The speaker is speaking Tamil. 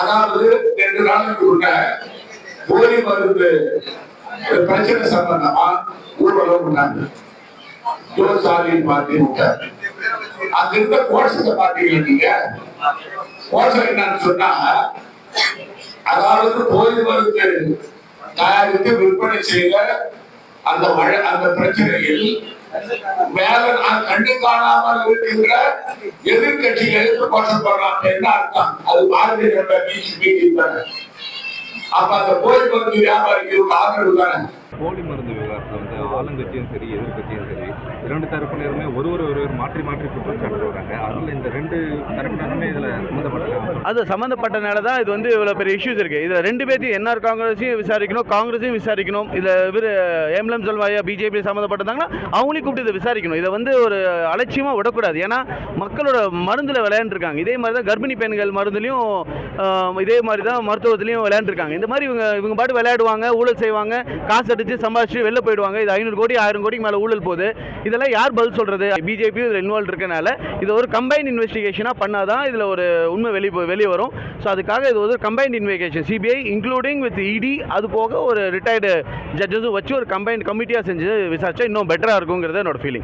அதாவது 2 நாளுக்கு முன்ன போலி மருந்து பிரச்சனை சம்பந்தமா ஊர்வலம் பண்ணாங்க. ஜோசாலின் பார்ட்டி விட்டார். அங்க இருந்த கோஷத்தை பார்த்தீங்க நீங்க. கோஷம் என்னன்னு சொன்னா, அதாவது போலி மருந்து தயாரித்து விற்பனை செய்த அந்த பிரச்சனையில் மேல நான் கண்டு காணாமல் இருக்கின்ற எதிர்கட்சிகள் எதிர்த்து கோஷம் போடலாம் என்ன அர்த்தம்? அது பாரதிய ஜனதா பிஜேபி. அப்ப அந்த போலி மருந்து வியாபாரிகளுக்கு ஆதரவு தானே. போலி மருந்து விவகாரத்தில் வந்து ஆளுங்கட்சியும் சரி எதிர்கட்சியும் சரி 2 தரப்பினருமே ஒருவர் மாற்றி குற்றம் சாட்டுறாங்க. அதில் இந்த 2 தரப்பினருமே இதில் சம்மந்தப்பட்டாங்க. அது சம்மந்தப்பட்டனால தான் இது வந்து இவ்வளோ பெரிய இஷ்யூஸ் இருக்குது. இதில் 2 பேர்த்தையும் என்ஆர் காங்கிரஸையும் விசாரிக்கணும், காங்கிரஸையும் விசாரிக்கணும். இதில் இவர் எம்எல்எம் சொல்வாயா பிஜேபி சம்மந்தப்பட்டிருந்தாங்கன்னா அவங்களையும் கூப்பிட்டு இதை விசாரிக்கணும். இதை வந்து ஒரு அலட்சியமாக விடக்கூடாது. ஏன்னா மக்களோட மருந்தில் விளையாண்டுருக்காங்க. இதே மாதிரி தான் கர்ப்பிணி பெண்கள் மருந்துலையும் இதே மாதிரி தான் மருத்துவத்திலையும் விளையாண்டுருக்காங்க. இந்த மாதிரி இவங்க பாட்டு விளையாடுவாங்க, ஊழல் செய்வாங்க, காசு அடித்து சம்பாதிச்சு வெளில போயிடுவாங்க. இது 500 கோடி 1000 கோடிக்கு மேலே ஊழல் போகுது. இதெல்லாம் யார் பதில் சொல்கிறது? பிஜேபி இதில் இன்வால்வ் இருக்கனால இது ஒரு கம்பைன்ட் இன்வெஸ்டிகேஷனாக பண்ணால் தான் இதில் ஒரு உண்மை வெளியே வரும். ஸோ அதுக்காக இது ஒரு combined investigation CBI including with இடி அது போக ஒரு ரிட்டையர்டு ஜட்ஜஸும் வச்சு ஒரு கம்பைன்ட் கமிட்டியாக செஞ்சு விசாரிச்சா இன்னும் பெட்டராக இருக்குங்கிறது என்னோட ஃபீலிங்.